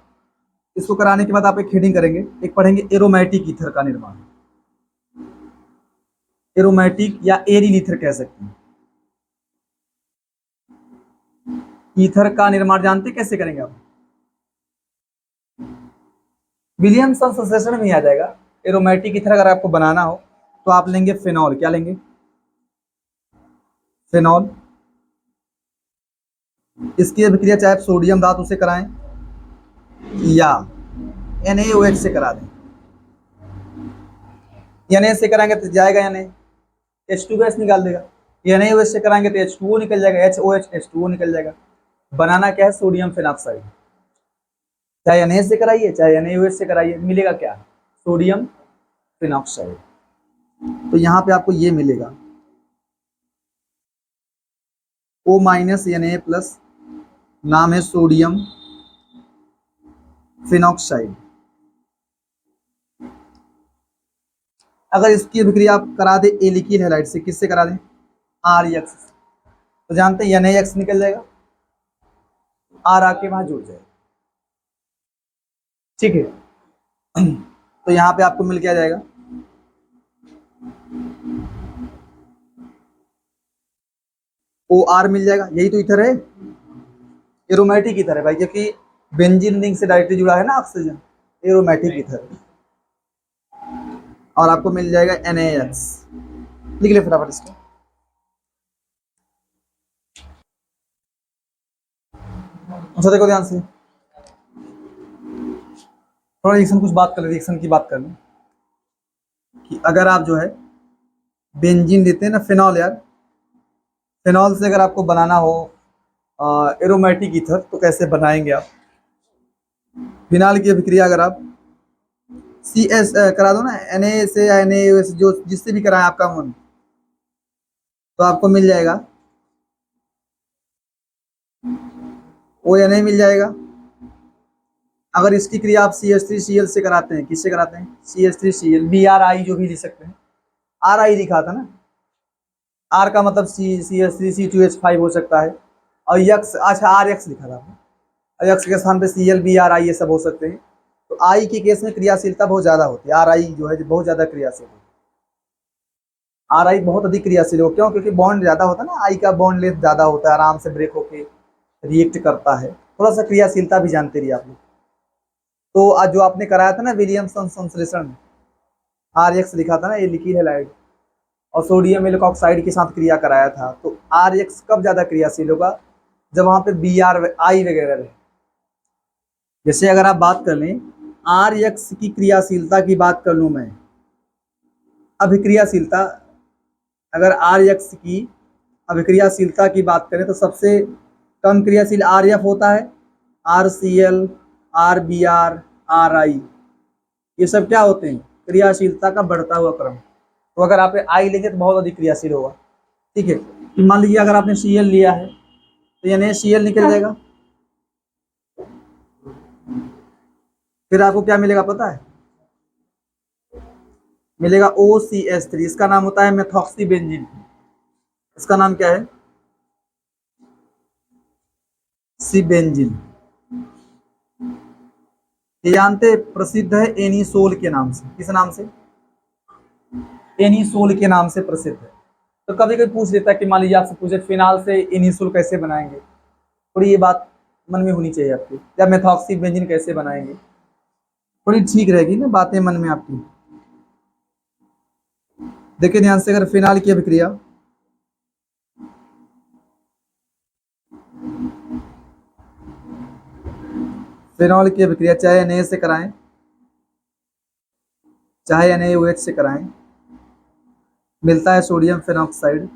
इसको कराने के बाद आप एक हेडिंग करेंगे, एक पढ़ेंगे एरोमेटिक ईथर का निर्माण। एरोमेटिक या एरिल ईथर कह सकते हैं। ईथर का निर्माण जानते कैसे करेंगे आप? विलियमसन संश्लेषण में ही आ जाएगा। एरोमेटिक ईथर अगर आपको बनाना हो तो आप लेंगे फिनॉल। क्या लेंगे? फिनॉल। इसकी अभिक्रिया चाहे आप सोडियम धातु से कराएं या NaOH से करा दें। Na से कराएंगे तो जाएगा Na, H2 गैस निकाल देगा। NaOH से कराएंगे तो H2O निकल जाएगा, HOH H2O निकल जाएगा। बनाना क्या है? Sodium phenoxide. चाहे Na से कराइए चाहे NaOH से कराइए, मिलेगा क्या? Sodium phenoxide. तो यहाँ पे आपको ये मिलेगा O माइनस Na प्लस, नाम है सोडियम फिनॉक्साइड। अगर इसकी अभिक्रिया आप करा दे एल्किल हैलाइड से, किससे करा दें? RX, तो जानते हैं NaX निकल जाएगा, R आके वहां जुड़ जाएगा। ठीक है, तो यहाँ पे आपको मिल क्या जाएगा? OR मिल जाएगा। यही तो ईथर है, एरोमेटिक ईथर है भाई, क्योंकि बेंजीन रिंग से डायरेक्टली जुड़ा है ना ऑक्सीजन, एरोमेटिक ईथर। और आपको मिल जाएगा NaX। लिख ले फटाफट इसको। अच्छा देखो ध्यान से, थोड़ा रिएक्शन कुछ बात कर ले, रिएक्शन की बात कर लें कि अगर आप जो है बेंजीन लेते हैं ना, फिनॉल यार, फिनॉल से अगर आपको बनाना हो एरोमेटिक ईथर तो कैसे बनाएंगे आप? फिनॉल की अभिक्रिया अगर आप CS करा दो ना, Na से या NaOH, जो जिससे भी कराए आपका मन, तो आपको मिल जाएगा ONA मिल जाएगा। अगर इसकी क्रिया आप CH3Cl से कराते हैं, किससे कराते हैं? CH3Cl, BRI जो भी लिख सकते हैं, RI लिखा था ना, R का मतलब CH3C2H5 हो सकता है, और यक्स, अच्छा RX लिखा था आपने, और यक्स के स्थान पे Cl BRI ये सब हो सकते हैं। तो I के केस में क्रियाशीलता बहुत ज्यादा होती है, RI जो है बहुत ज्यादा क्रियाशील है, RI बहुत अधिक क्रियाशील हो। क्यों? क्योंकि बॉन्ड ज्यादा होता है ना, I का बॉन्ड लेंथ ज्यादा होता है, आराम से ब्रेक होके रिएक्ट करता है। थोड़ा सा क्रियाशीलता भी जानते रहिए आप लोग। तो आज जो आपने कराया था ना विलियमसन संश्लेषण में, RX लिखा था ना, ये लिखी है लाइट, और सोडियम एल्कोक्साइड के साथ क्रिया कराया था। तो RX कब ज्यादा क्रियाशील होगा? जब वहां पे BRI वगैरह रहे। जैसे अगर आप बात कर लें RX की क्रियाशीलता की बात कर लूं मैं, अभिक्रियाशीलता, अगर RX की अभिक्रियाशीलता की बात करें तो सबसे कम क्रियाशील RF होता है, RCl, RBr, RI, ये सब क्या होते हैं? क्रियाशीलता का बढ़ता हुआ क्रम। तो अगर आप I लेंगे तो बहुत अधिक क्रियाशील होगा। ठीक है, तो मान लीजिए अगर आपने Cl लिया है तो यानी Cl निकल जाएगा, फिर आपको क्या मिलेगा पता है? मिलेगा OCH3, इसका नाम होता है मेथॉक्सी बेंजीन। इसका नाम क्या है? सिबेंजीन। ये जानते प्रसिद्ध है एनिसोल के नाम से। किस नाम से? एनिसोल के नाम से प्रसिद्ध है। तो कभी कभी पूछ लेता है कि मान लीजिए आपसे पूछे फिनाल से एनिसोल कैसे बनाएंगे, थोड़ी ये बात मन में होनी चाहिए आपकी, या मेथॉक्सी बेंजीन कैसे बनाएंगे, थोड़ी ठीक रहेगी ना बातें मन में आपकी। देखिए ध्यान से, अगर फिनाल की अभिक्रिया फिनॉल की अभिक्रिया चाहे Na से कराएं चाहे NaOH से कराएं, मिलता है सोडियम फिनॉक्साइड।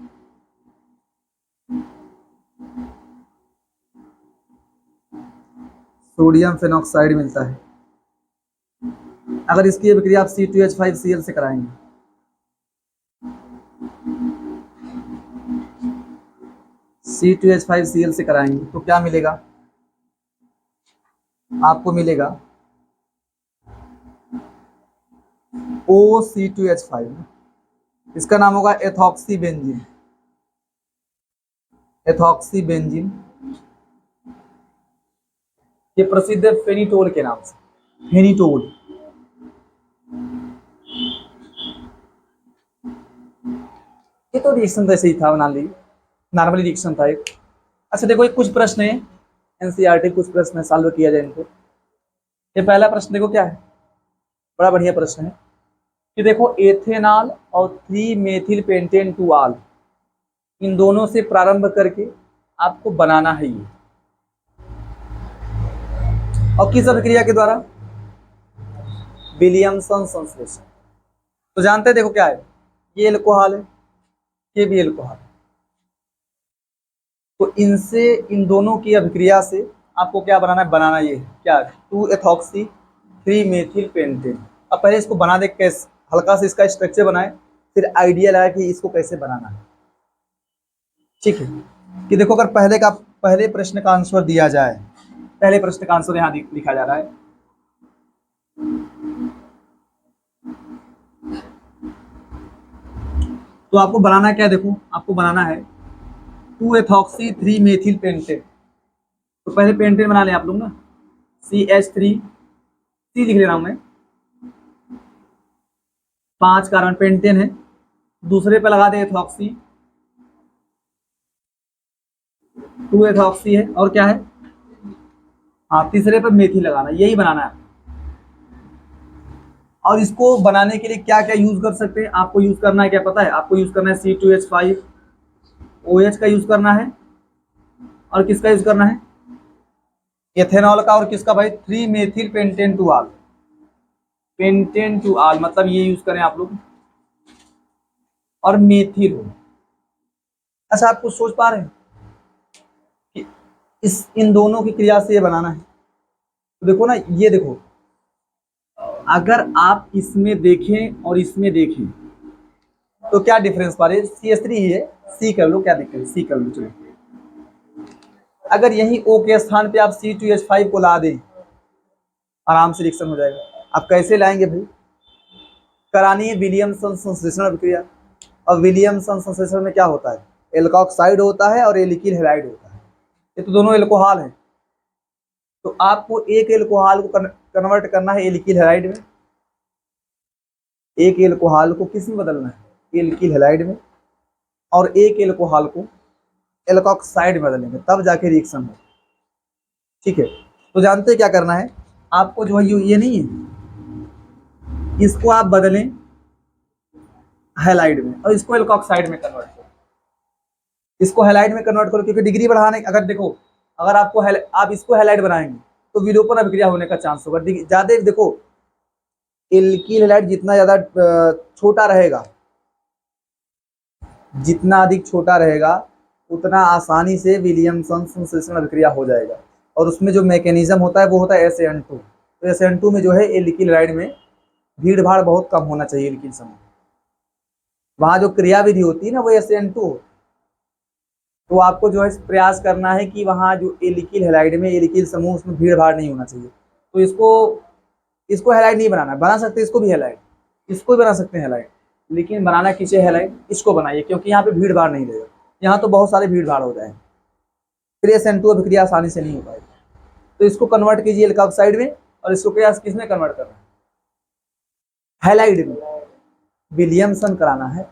सोडियम फिनॉक्साइड मिलता है। अगर इसकी अभिक्रिया आप C2H5Cl से कराएंगे, C2H5Cl से कराएंगे तो क्या मिलेगा? आपको मिलेगा OC2H5, इसका नाम होगा एथॉक्सी बेंजीन। एथॉक्सी बेंजीन ये प्रसिद्ध है फेनिटोल के नाम से, फेनिटोल। ये तो रिएक्शन तो ऐसे ही था, बना ली, नॉर्मली रिएक्शन था एक। अच्छा देखो, एक कुछ प्रश्न है एनसीईआरटी, कुछ प्रश्न सॉल्व किया जाए इनको। ये पहला प्रश्न देखो क्या है, बड़ा बढ़िया प्रश्न है कि देखो एथेनॉल और 3 मेथिल पेंटेन टू आल, इन दोनों से प्रारंभ करके आपको बनाना है ये, और किस अभिक्रिया के द्वारा? विलियमसन संश्लेषण। तो जानते हैं देखो क्या है, ये एल्कोहल है, ये भी एल्कोहल। तो इनसे, इन दोनों की अभिक्रिया से आपको क्या बनाना है? बनाना ये है क्या? 2 एथॉक्सी 3 मेथिल पेंटेन। अब पहले इसको बना दे, कैसे हल्का से इसका स्ट्रक्चर बनाए, फिर आइडिया लगा कि इसको कैसे बनाना है। ठीक है, कि देखो अगर पहले प्रश्न का आंसर दिया जाए, पहले प्रश्न का आंसर यहाँ लिखा जा रहा है। तो आपको बनाना क्या है? देखो आपको बनाना है 2 एथॉक्सी 3 मेथिल पेंटेन। तो पहले पेंटेन बना लें आप लोग ना, CH3, सी लिख ले रहा हूं मैं, 5 कार्बन पेंटेन है। दूसरे पे लगा दे एथॉक्सी, 2 एथॉक्सी है, और क्या है? हाँ, तीसरे पे मेथिल लगाना, यही बनाना है। और इसको बनाने के लिए क्या क्या यूज कर सकते हैं? आपको यूज करना है क्या पता है? आपको यूज करना है C2H5 OH का यूज करना है, और किसका यूज करना है? एथेनॉल का, और किसका भाई? 3 मेथिल पेंटेन टू आल, पेंटेन टू आल मतलब ये यूज करें आप लोग, और मेथिल हो। अच्छा, आप कुछ सोच पा रहे हैं कि इन दोनों की क्रिया से ये बनाना है? तो देखो ना, ये देखो, अगर आप इसमें देखें और इसमें देखें तो क्या डिफरेंस पा रहे? CH3 ही है, सी कर लो, क्या दिक्कत है, सी कर लो चलो। अगर यही O के स्थान पे आप C2H5 को ला दें, आराम से रिएक्शन हो जाएगा। आप कैसे लाएंगे भाई? करानी है विलियमसन संश्लेषण अभिक्रिया, और विलियमसन संश्लेषण में क्या होता है? एल्कोक्साइड होता है और एल्किल हैलाइड होता है, ये तो दोनों एल्कोहल हैं। तो आपको एक एल्कोहल को कन्वर्ट करना है एल्किल हैलाइड में, एक एल्कोहल को किस में बदलना है? एल्किल हैलाइड में, और एक एल्कोहल को एल्कोक्साइड में बदलेंगे, तब जाके रिएक्शन हो। ठीक है, तो जानते हैं क्या करना है आपको? जो है ये नहीं है, इसको आप बदलें हैलाइड में, और इसको एल्कोक्साइड में कन्वर्ट करो। इसको हैलाइड में कन्वर्ट करो, क्योंकि डिग्री बढ़ाने, अगर देखो, अगर आपको आप इसको हैलाइड बनाएंगे तो विलोपन अभिक्रिया होने का चांस होगा ज्यादा। देखो एल्किल हैलाइड जितना ज्यादा छोटा रहेगा, जितना अधिक छोटा रहेगा, उतना आसानी से विलियमसन संश्लेषण अभिक्रिया हो जाएगा। और उसमें जो मैकेनिज्म होता है वो होता है SN2। तो SN2 में जो है एल्किल हैलाइड में भीड़ भाड़ बहुत कम होना चाहिए एल्किल समूह, वहां जो क्रिया विधि होती है ना वो SN2। तो आपको जो है प्रयास करना है कि वहाँ जो एल्किल हैलाइड में एल्किल समूह, उसमें भीड़ भाड़ नहीं होना चाहिए। तो इसको हैलाइड नहीं बनाना, बना सकते इसको भी हैलाइड, इसको भी बना सकते हैं हैलाइड, लेकिन बनाना किसे हैलाइड? इसको बनाइए, क्योंकि यहाँ पे भीड़ भाड़ नहीं रहेगा, यहाँ तो बहुत सारे भीड़ भाड़ हो जाए, फिर SN2 अभिक्रिया आसानी से नहीं हो पाएगी। तो इसको कन्वर्ट कीजिए एल्कोक्साइड में, और इसको प्रयास किसमें कन्वर्ट करना है? हैलाइड में, विलियमसन कराना है।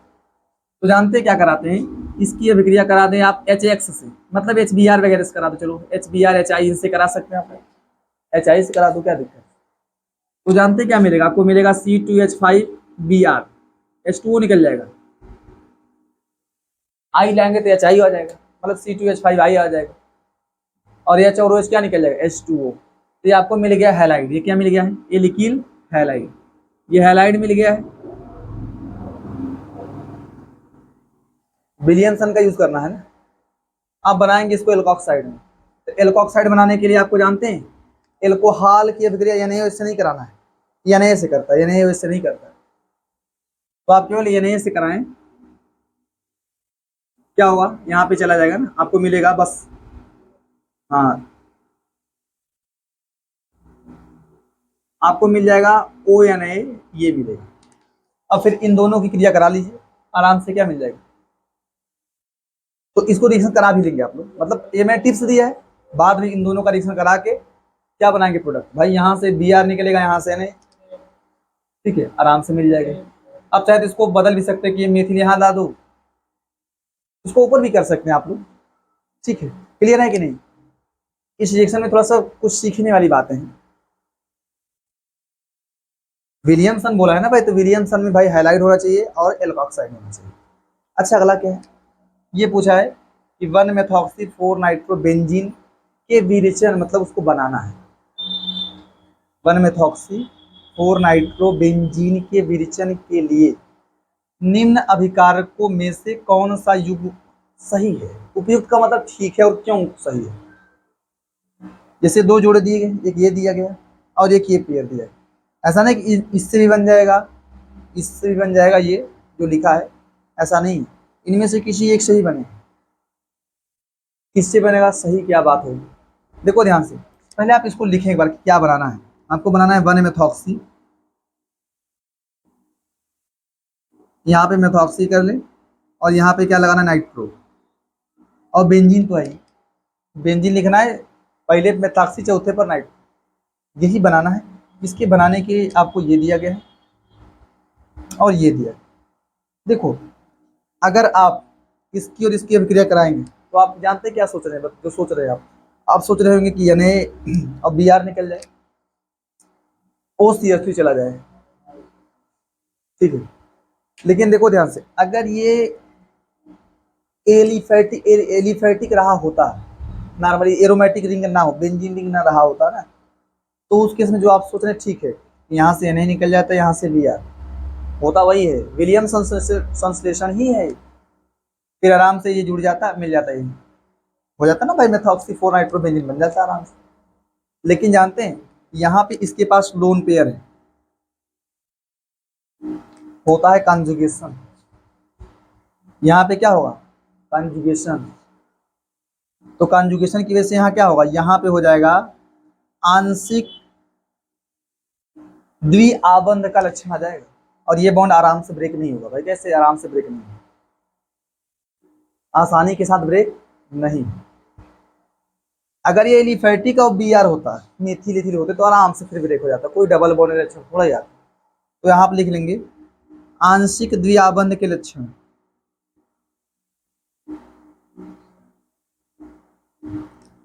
तो जानते हैं क्या कराते हैं? इसकी अभिक्रिया करा दें आप HX से, मतलब HBr वगैरह से करा दो, चलो HBr HI इनसे करा सकते हैं आप, HI से करा दो, क्या दिक्कत है? तो जानते हैं क्या मिलेगा आपको? मिलेगा C2H5Br, H2O निकल जाएगा, आई लाएंगे तो HI आ जाएगा, मतलब C2H5I आ जाएगा, और H और OH क्या निकल जाएगा? H2O। तो ये आपको मिल गया हैलाइड। ये क्या मिल गया है? एल्किल हैलाइड, ये हैलाइड मिल गया है। विलियमसन का यूज करना है ना। आप बनाएंगे इसको एल्कोक्साइड में, तो एल्कोक्साइड बनाने के लिए आपको जानते हैं एल्कोहल की अभिक्रिया NaOH से नहीं कराना है, Na से करता है, NaOH से नहीं करता है। तो आप केवल Na से कराएं, क्या होगा? यहाँ पे चला जाएगा ना, आपको मिलेगा बस, हाँ आपको मिल जाएगा ONA, ये मिलेगा। अब फिर इन दोनों की क्रिया करा लीजिए, आराम से क्या मिल जाएगा। तो इसको रिएक्शन करा भी लेंगे आप लोग, मतलब ये मैंने टिप्स दिया है, बाद में इन दोनों का रिएक्शन करा के क्या बनाएंगे प्रोडक्ट। भाई यहाँ से Br निकलेगा, यहाँ से Na, ठीक है, आराम से मिल जाएगा। अब चाहे तो इसको बदल भी सकते हैं कि ये मेथिल यहाँ ला दो, इसको ऊपर भी कर सकते हैं आप लोग, ठीक है। क्लियर है कि नहीं। इस रिएक्शन में थोड़ा सा कुछ सीखने वाली बातें हैं। विलियमसन बोला है ना भाई, तो विलियमसन में भाई हाइलाइट होना चाहिए और एल्कोक्साइड होना चाहिए। अच्छा, अगला क्या है, ये पूछा है कि 1 मेथॉक्सी 4 नाइट्रोबेंजीन के विरेचन, मतलब उसको बनाना है। 1 मेथॉक्सी 4 नाइट्रोबेंजीन के विरेचन के लिए निम्न अभिकारकों में से कौन सा युग्म सही है। उपयुक्त का मतलब ठीक है, और क्यों सही है। जैसे 2 जोड़े दिए गए, एक ये दिया गया और एक ये पेयर दिया गया, ऐसा नहीं कि इससे भी बन जाएगा, इससे भी बन जाएगा, ये जो लिखा है ऐसा नहीं, इनमें से किसी एक से ही बने। किससे बनेगा, सही क्या बात होगी। देखो ध्यान से, पहले आप इसको लिखें एक बार, क्या बनाना है आपको। बनाना है 1 मेथॉक्सी, यहाँ पे मेथॉक्सी कर ले, और यहाँ पे क्या लगाना है, नाइट्रो, और बेंजीन तो है ही, बेंजीन लिखना है, पहले मेथॉक्सी, चौथे पर नाइट्रो, यही बनाना है। इसके बनाने के आपको ये दिया गया है और ये दिया। देखो, अगर आप इसकी और इसकी अभिक्रिया कराएंगे तो आप जानते हैं क्या सोच रहे हैं, जो सोच रहे हैं आप सोच रहे होंगे कि यानी अब Br निकल जाए, OCH3 चला जाए, ठीक है। लेकिन देखो ध्यान से, अगर ये एलिफैटिक रहा होता, नॉर्मली एरोमेटिक रिंग ना हो, बेंजीन रिंग ना रहा होता ना, तो उस केस में जो आप सोच रहे हैं ठीक है, यहाँ से Na निकल जाता है, यहाँ से Br होता, वही है, विलियम संश्लेषण ही है। फिर आराम से ये जुड़ जाता, मिल जाता, ये हो जाता ना भाई, मेथॉक्सी 4 नाइट्रोबेंजीन बन जाता आराम से। लेकिन जानते हैं यहाँ पे इसके पास लोन पेयर है, होता है कॉन्जुगेशन। यहाँ पे क्या होगा, कॉन्जुगेशन। तो कॉन्जुगेशन की वजह से यहाँ क्या होगा, यहाँ पे हो जाएगा आंशिक द्विआबंध का लक्षण आ जाएगा, और ये बॉन्ड आराम से ब्रेक नहीं होगा। भाई कैसे आराम से ब्रेक नहीं होगा, आसानी के साथ ब्रेक नहीं। अगर ये एलिफैटिक और Br होता, मेथिल एथिल होते, तो आराम से फिर ब्रेक हो जाता, कोई डबल बॉन्ड लक्षण थोड़ा ही आता। तो यहाँ पे लिख लेंगे आंशिक द्विआबंध के लक्षण,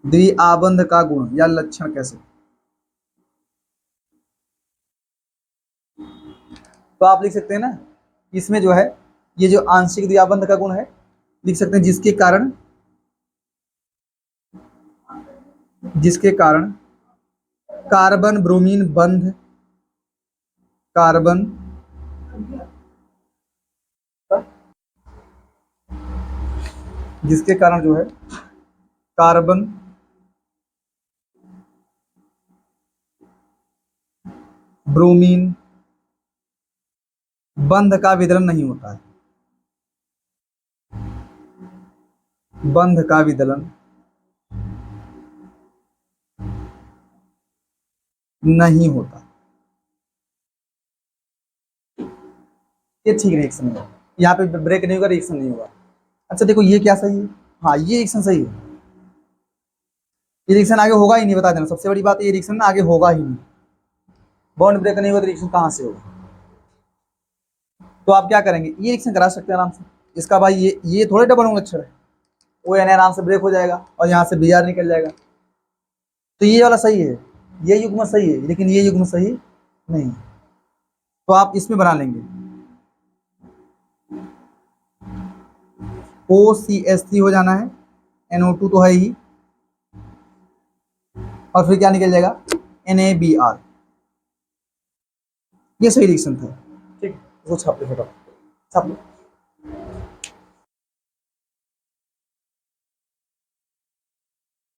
द्विआबंध का गुण या लक्षण कैसे। तो आप लिख सकते हैं ना, इसमें जो है ये जो आंशिक द्विआबंध का गुण है, लिख सकते हैं जिसके कारण कार्बन ब्रोमीन बंध, कार्बन जिसके कारण जो है कार्बन ब्रोमीन बंध का विदलन नहीं होता है, बंध का विदलन नहीं होता, ये ठीक रिएक्शन है, यहाँ पे ब्रेक नहीं होगा, रिएक्शन नहीं होगा। अच्छा देखो, ये क्या सही है, हाँ ये रिएक्शन सही है, ये रिएक्शन आगे होगा ही नहीं, बता देना, सबसे बड़ी बात ये रिएक्शन आगे होगा ही नहीं, बॉन्ड ब्रेक नहीं होगा तो रिएक्शन कहाँ से होगा। तो आप क्या करेंगे, ये रिएक्शन करा सकते हैं आराम से, इसका भाई ये थोड़े डबल होंगे लक्षण है, वो यानी आराम से ब्रेक हो जाएगा और यहाँ से Br निकल जाएगा। तो ये वाला सही है, ये युग्म सही है, लेकिन ये युग्म सही नहीं है, तो आप इसमें बना लेंगे OCH3 हो जाना है, NO2 तो है ही, और फिर क्या निकल जाएगा, NaBr। ये सही रिएक्शन था, ठीक, इसको छाप लो, छाप लो।